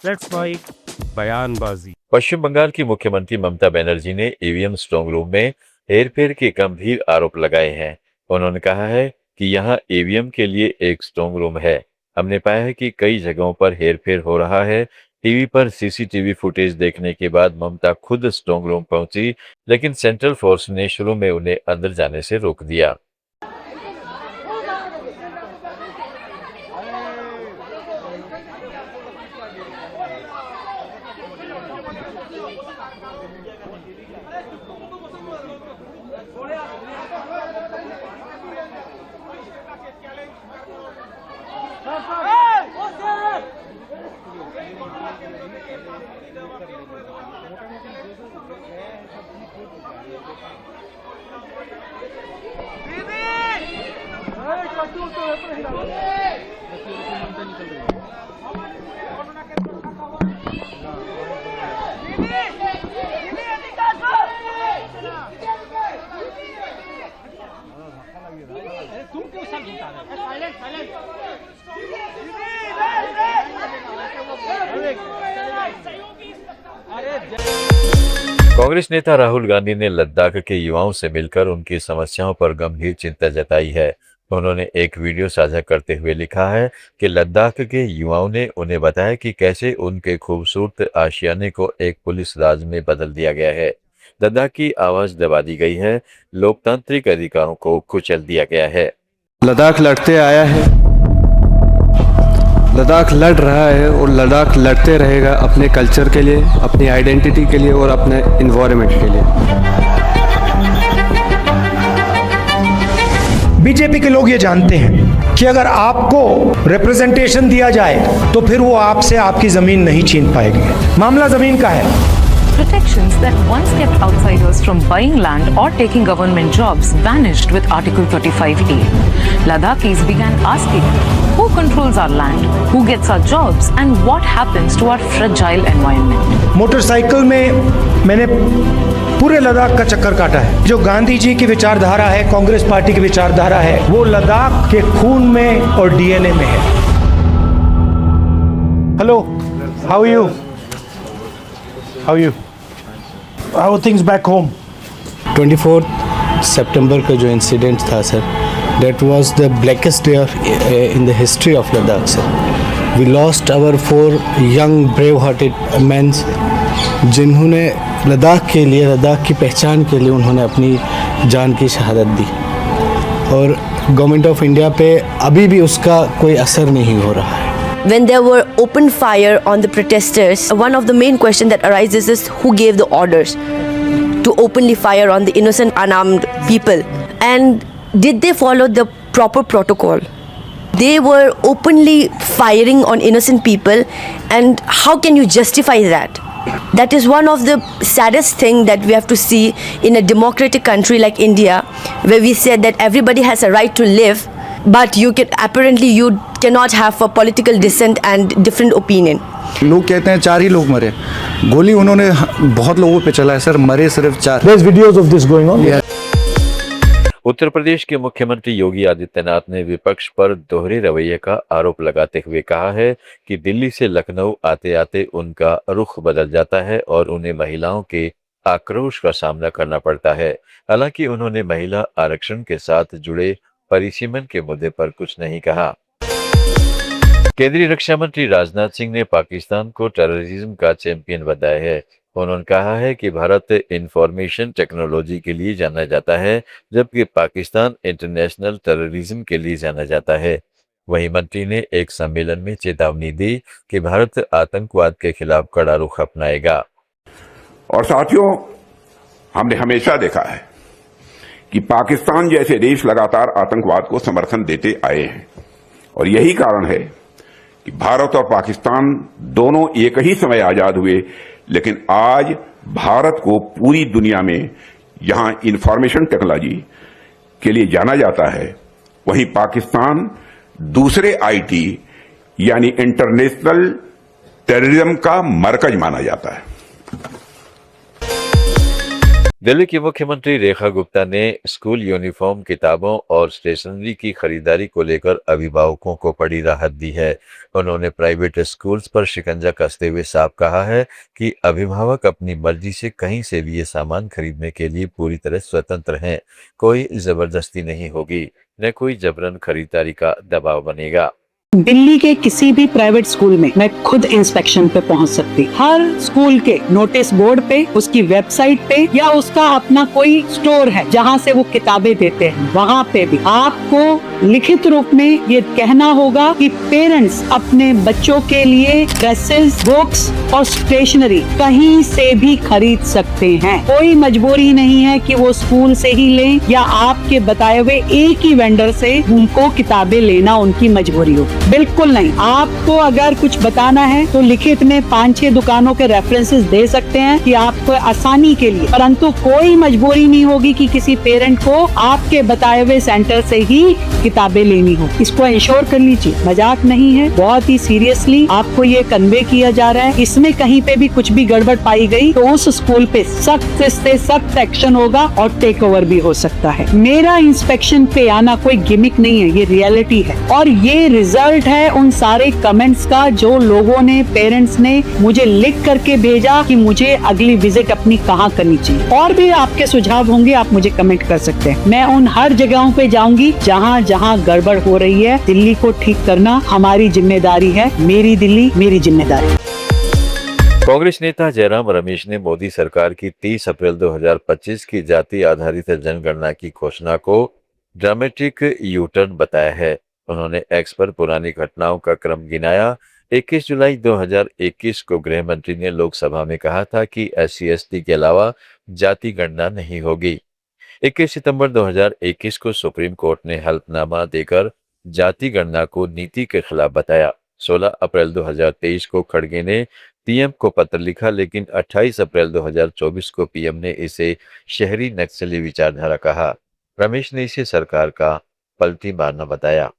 Let's fight बयानबाजी। पश्चिम बंगाल की मुख्यमंत्री ममता बनर्जी ने ईवीएम स्ट्रांग रूम में हेरफेर के गंभीर आरोप लगाए हैं। उन्होंने कहा है कि यहां ईवीएम के लिए एक स्ट्रांग रूम है। हमने पाया है कि कई जगहों पर हेरफेर हो रहा है। टीवी पर सीसीटीवी फुटेज देखने के बाद ममता खुद स्ट्रांग रूम पहुंची, लेकिन सेंट्रल फोर्स ने शुरू में उन्हें अंदर जाने से रोक दिया। कांग्रेस नेता राहुल गांधी ने लद्दाख के युवाओं से मिलकर उनकी समस्याओं पर गंभीर चिंता जताई है। उन्होंने एक वीडियो साझा करते हुए लिखा है कि लद्दाख के युवाओं ने उन्हें बताया कि कैसे उनके खूबसूरत आशियाने को एक पुलिस राज में बदल दिया गया है। लद्दाख की आवाज दबा दी गई है, लोकतांत्रिक अधिकारों को कुचल दिया गया है। लद्दाख लड़ते आया है, लद्दाख लड़ रहा है और लद्दाख लड़ते रहेगा अपने कल्चर के लिए, अपनी आइडेंटिटी के लिए और अपने इन्वायरमेंट के लिए। बीजेपी के लोग ये जानते हैं कि अगर आपको रिप्रेजेंटेशन दिया जाए तो फिर वो आपसे आपकी जमीन नहीं छीन पाएंगे। मामला जमीन का है। Protections that once kept outsiders from buying land or taking government jobs vanished with Article 35A. Ladakhis began asking, who controls our land, who gets our jobs, and what happens to our fragile environment? Motorcycle में मैंने पूरे लद्दाख का चक्कर काटा है। जो गांधी जी की विचारधारा है, कांग्रेस पार्टी की विचारधारा है, वो लद्दाख के खून में और डीएनए में है। Hello, how are you? How are you? How are things back home? 24 सितंबर का जो इंसिडेंट था sir, that was the blackest day in the history of Ladakh sir. We lost our 4 young brave-hearted men जिन्होंने लद्दाख के लिए, लद्दाख की पहचान के लिए उन्होंने अपनी जान की शहादत दी और गवर्नमेंट ऑफ इंडिया पे अभी भी उसका कोई असर नहीं हो रहा है। When there were open fire on the protesters, one of the main questions that arises is who gave the orders to openly fire on the innocent unarmed people, and did they follow the proper protocol? They were openly firing on innocent people, and how can you justify that? That is one of the saddest thing that we have to see in a democratic country like India, where we said that everybody has a right to live, but you cannot have a political dissent and different opinion. लोग कहते हैं 4 ही लोग मरे, गोली उन्होंने बहुत लोगों पे चला है सर, मरे सिर्फ 4। There's videos of this going on. Uttar Pradesh के मुख्यमंत्री योगी आदित्यनाथ ने विपक्ष पर दोहरे रवैये का आरोप लगाते हुए कहा है कि दिल्ली से लखनऊ आते आते उनका रुख बदल जाता है और उन्हें महिलाओं के आक्रोश का सामना करना पड़ता है। हालांकि उन्होंने महिला आरक्षण के साथ जुड़े परिसीमन के मुद्दे पर कुछ नहीं कहा। केंद्रीय रक्षा मंत्री राजनाथ सिंह ने पाकिस्तान को टेररिज्म का चैंपियन बताया है। उन्होंने कहा है कि भारत इंफॉर्मेशन टेक्नोलॉजी के लिए जाना जाता है, जबकि पाकिस्तान इंटरनेशनल टेररिज्म के लिए जाना जाता है। वहीं मंत्री ने एक सम्मेलन में चेतावनी दी कि भारत आतंकवाद के खिलाफ कड़ा रुख अपनाएगा। और साथियों, हमने हमेशा देखा है कि पाकिस्तान जैसे देश लगातार आतंकवाद को समर्थन देते आए हैं और यही कारण है कि भारत और पाकिस्तान दोनों एक ही समय आजाद हुए, लेकिन आज भारत को पूरी दुनिया में यहां इंफॉर्मेशन टेक्नोलॉजी के लिए जाना जाता है, वहीं पाकिस्तान दूसरे आईटी यानी इंटरनेशनल टेररिज्म का मरकज माना जाता है। दिल्ली की मुख्यमंत्री रेखा गुप्ता ने स्कूल यूनिफॉर्म, किताबों और स्टेशनरी की खरीदारी को लेकर अभिभावकों को बड़ी राहत दी है। उन्होंने प्राइवेट स्कूल्स पर शिकंजा कसते हुए साफ कहा है कि अभिभावक अपनी मर्जी से कहीं से भी ये सामान खरीदने के लिए पूरी तरह स्वतंत्र हैं। कोई जबरदस्ती नहीं होगी, न कोई जबरन खरीदारी का दबाव बनेगा। दिल्ली के किसी भी प्राइवेट स्कूल में मैं खुद इंस्पेक्शन पे पहुंच सकती। हर स्कूल के नोटिस बोर्ड पे, उसकी वेबसाइट पे या उसका अपना कोई स्टोर है जहां से वो किताबें देते हैं, वहां पे भी आपको लिखित रूप में ये कहना होगा कि पेरेंट्स अपने बच्चों के लिए ड्रेसेस, बुक्स और स्टेशनरी कहीं से भी खरीद सकते हैं। कोई मजबूरी नहीं है कि वो स्कूल से ही लें या आपके बताए हुए एक ही वेंडर से उनको किताबें लेना उनकी मजबूरी हो। बिल्कुल नहीं। आपको अगर कुछ बताना है तो लिखित में 5-6 दुकानों के रेफरेंसेस दे सकते हैं कि आपको आसानी के लिए, परंतु कोई मजबूरी नहीं होगी कि किसी पेरेंट को आपके बताए हुए सेंटर से ही किताबें लेनी हो। इसको इंश्योर कर लीजिए, मजाक नहीं है, बहुत ही सीरियसली आपको ये कन्वे किया जा रहा है। इसमें कहीं पे भी कुछ भी गड़बड़ पाई गई तो उस स्कूल पे सख्त से सख्त एक्शन होगा और टेक ओवर भी हो सकता है। मेरा इंस्पेक्शन पे आना कोई गिमिक नहीं है, ये रियलिटी है और ये रिजल्ट है उन सारे कमेंट्स का जो लोगों ने, पेरेंट्स ने मुझे लिख करके भेजा कि मुझे अगली विजिट अपनी कहाँ करनी चाहिए। और भी आपके सुझाव होंगे, आप मुझे कमेंट कर सकते हैं। मैं उन हर जगहों पे जाऊंगी जहाँ जहाँ गड़बड़ हो रही है। दिल्ली को ठीक करना हमारी जिम्मेदारी है। मेरी दिल्ली, मेरी जिम्मेदारी। कांग्रेस नेता जयराम रमेश ने मोदी सरकार की 30 अप्रैल 2025 की जाति आधारित जनगणना की घोषणा को ड्रामेटिक यू टर्न बताया है। उन्होंने एक्स पर पुरानी घटनाओं का क्रम गिनाया। 21 जुलाई 2021 को गृह मंत्री ने लोकसभा में कहा था कि SC/ST के अलावा जाति गणना नहीं होगी। 21 सितंबर 2021 को सुप्रीम कोर्ट ने हल्फनामा देकर जाति गणना को नीति के खिलाफ बताया। 16 अप्रैल 2023 को खड़गे ने पीएम को पत्र लिखा, लेकिन 28 अप्रैल 2024 को पीएम ने इसे शहरी नक्सली विचारधारा कहा। रमेश ने इसे सरकार का पलटी मारना बताया।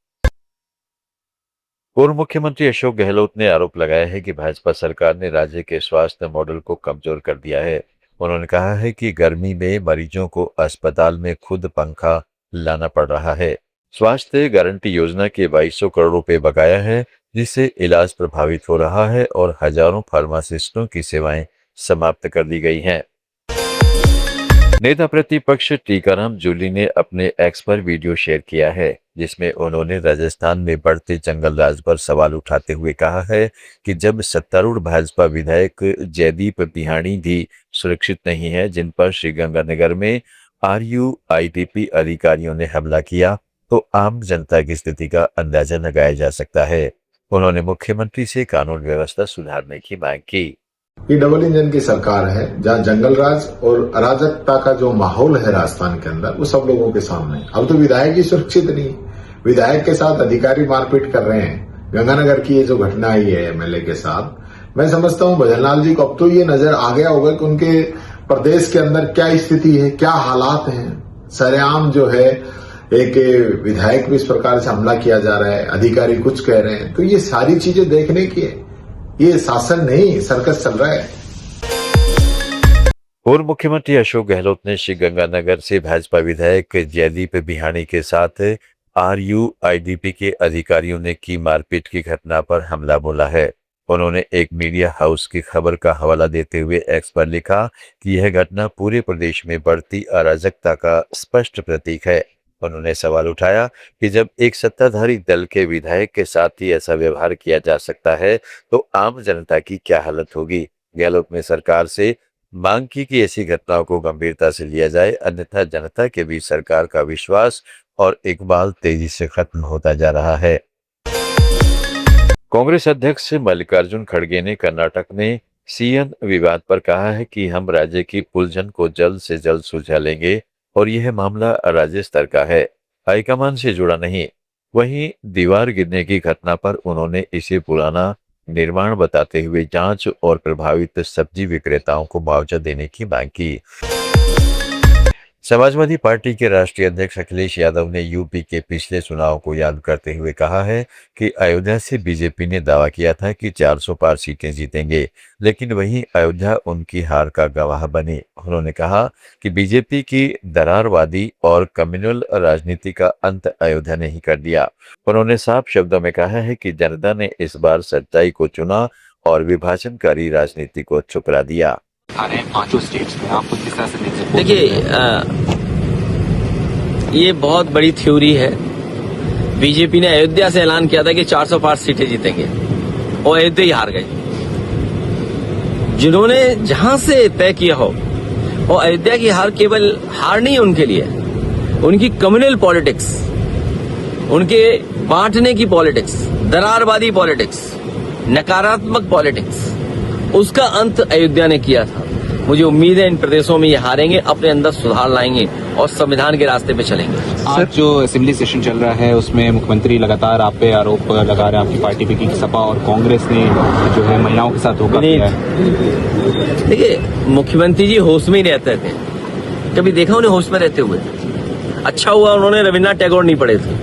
पूर्व मुख्यमंत्री अशोक गहलोत ने आरोप लगाया है कि भाजपा सरकार ने राज्य के स्वास्थ्य मॉडल को कमजोर कर दिया है। उन्होंने कहा है कि गर्मी में मरीजों को अस्पताल में खुद पंखा लाना पड़ रहा है। स्वास्थ्य गारंटी योजना के 2200 करोड़ रुपए बकाया है, जिससे इलाज प्रभावित हो रहा है और हजारों फार्मासिस्टों की सेवाएं समाप्त कर दी गई हैं। नेता प्रतिपक्ष टीकाराम जूली ने अपने एक्स पर वीडियो शेयर किया है, जिसमें उन्होंने राजस्थान में बढ़ते जंगल राज पर सवाल उठाते हुए कहा है कि जब सत्तारूढ़ भाजपा विधायक जयदीप बिहाणी भी सुरक्षित नहीं है, जिन पर श्रीगंगानगर में RUITP अधिकारियों ने हमला किया, तो आम जनता की स्थिति का अंदाजा लगाया जा सकता है। उन्होंने मुख्यमंत्री से कानून व्यवस्था सुधारने की मांग की। ये डबल इंजन की सरकार है, जहाँ जंगल राज और अराजकता का जो माहौल है राजस्थान के अंदर, वो सब लोगों के सामने। अब तो विधायक ही सुरक्षित नहीं, विधायक के साथ अधिकारी मारपीट कर रहे हैं। गंगानगर की ये जो घटना आई है MLA के साथ, मैं समझता हूं भजनलाल जी को अब तो ये नजर आ गया होगा कि उनके प्रदेश के अंदर क्या स्थिति है, क्या हालात हैं। सरेआम जो है एक विधायक भी इस प्रकार से हमला किया जा रहा है, अधिकारी कुछ कह रहे हैं, तो ये सारी चीजें देखने की है। ये शासन नहीं, सर्कस चल रहा है। पूर्व मुख्यमंत्री अशोक गहलोत ने श्रीगंगानगर से भाजपा विधायक जयदीप बिहाणी के साथ RUITP के अधिकारियों ने की मारपीट की घटना पर हमला बोला है। उन्होंने एक मीडिया हाउस की खबर का हवाला देते हुए एक्स पर लिखा कि यह घटना पूरे प्रदेश में बढ़ती अराजकता का स्पष्ट प्रतीक है। उन्होंने सवाल उठाया कि जब एक सत्ताधारी दल के विधायक के साथ ही ऐसा व्यवहार किया जा सकता है, तो आम जनता की क्या हालत होगी। गहलोत ने सरकार से मांग की कि ऐसी घटनाओं को गंभीरता से लिया जाए, अन्यथा जनता के बीच सरकार का विश्वास और इकबाल तेजी से खत्म होता जा रहा है। कांग्रेस अध्यक्ष मल्लिकार्जुन खड़गे ने कर्नाटक में CN विवाद पर कहा है कि हम राज्य की उलझन को जल्द से जल्द सुलझा लेंगे और यह मामला राज्य स्तर का है, हाईकमान से जुड़ा नहीं। वहीं दीवार गिरने की घटना पर उन्होंने इसे पुराना निर्माण बताते हुए जांच और प्रभावित सब्जी विक्रेताओं को मुआवजा देने की मांग की। समाजवादी पार्टी के राष्ट्रीय अध्यक्ष अखिलेश यादव ने यूपी के पिछले चुनाव को याद करते हुए कहा है कि अयोध्या से बीजेपी ने दावा किया था कि 400 पार सीटें जीतेंगे, लेकिन वहीं अयोध्या उनकी हार का गवाह बनी। उन्होंने कहा कि बीजेपी की दरारवादी और कम्युनल राजनीति का अंत अयोध्या ने ही कर दिया। उन्होंने साफ शब्दों में कहा है कि जनता ने इस बार सच्चाई को चुना और विभाजनकारी राजनीति को ठुकरा दिया। पांचों स्टेट्स में आपको किस तरह से देखिए, ये बहुत बड़ी थ्योरी है। बीजेपी ने अयोध्या से ऐलान किया था कि 400 पार सीटें जीतेंगे और अयोध्या ही हार गए। जिन्होंने जहां से तय किया हो, और अयोध्या की हार केवल हार नहीं उनके लिए, उनकी कम्युनल पॉलिटिक्स, उनके बांटने की पॉलिटिक्स, दरारवादी पॉलिटिक्स, नकारात्मक पॉलिटिक्स, उसका अंत अयोध्या ने किया था। मुझे उम्मीद है इन प्रदेशों में ये हारेंगे, अपने अंदर सुधार लाएंगे और संविधान के रास्ते पे चलेंगे। आज जो असेंबली सेशन चल रहा है उसमें मुख्यमंत्री लगातार आप पे आरोप लगा रहे हैं आपकी पार्टी पे कि सपा और कांग्रेस ने जो है महिलाओं के साथ धोखा किया है। देखिए, मुख्यमंत्री जी होश में ही रहते थे, कभी देखा उन्हें होश में रहते हुए? अच्छा हुआ उन्होंने रविन्द्रनाथ टैगोर नहीं पढ़े थे,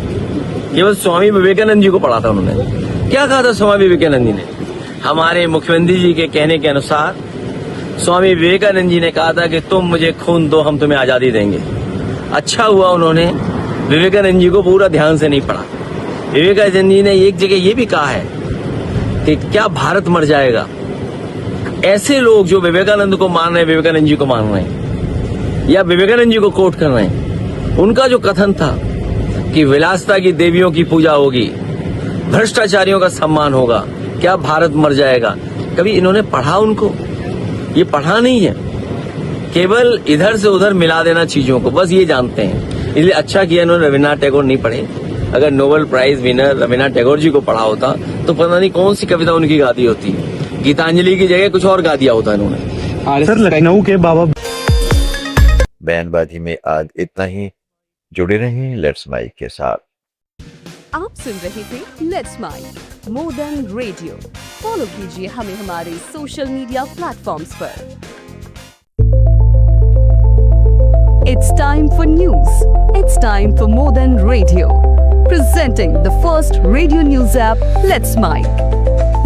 केवल स्वामी विवेकानंद जी को पढ़ा था। उन्होंने क्या कहा था स्वामी विवेकानंद जी ने? हमारे मुख्यमंत्री जी के कहने के अनुसार स्वामी विवेकानंद जी ने कहा था कि तुम मुझे खून दो, हम तुम्हें आजादी देंगे। अच्छा हुआ उन्होंने विवेकानंद जी को पूरा ध्यान से नहीं पढ़ा। विवेकानंद जी ने एक जगह ये भी कहा है कि क्या भारत मर जाएगा? ऐसे लोग जो विवेकानंद को मान रहे हैं, विवेकानंद जी को मान रहे हैं या विवेकानंद जी को कोट कर रहे हैं, उनका जो कथन था कि विलासिता की देवियों की पूजा होगी, भ्रष्टाचारियों का सम्मान होगा, क्या भारत मर जाएगा? कभी इन्होंने पढ़ा? उनको ये पढ़ा नहीं है, केवल इधर से उधर मिला देना चीजों को, बस ये जानते हैं। इसलिए अच्छा किया इन्होंने रविन्द्रनाथ टैगोर नहीं पढ़े। अगर Nobel prize winner Rabindranath Tagore ji को पढ़ा होता तो पता नहीं कौन सी कविता उनकी गा दी होती। गीतांजलि की जगह कुछ और गा दिया होता इन्होंने। सर, लखनऊ के बाबा बयानबाजी में आज इतना ही। जुड़े रहें लेट्स माइक के साथ। आप सुन रहे थे let's mike more than radio. Follow कीजिए हमें हमारे सोशल मीडिया प्लेटफॉर्म्स पर। It's time for news. It's time for more than radio. Presenting the first radio news app, Let's Mic.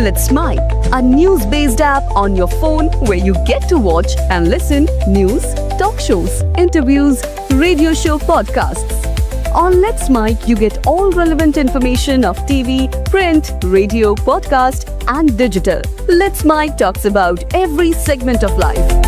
Let's Mic, a news-based app on your phone where you get to watch and listen news, talk shows, interviews, radio show podcasts. On Let's Mic, you get all relevant information of TV, print, radio, podcast, and digital. Let's Mic talks about every segment of life.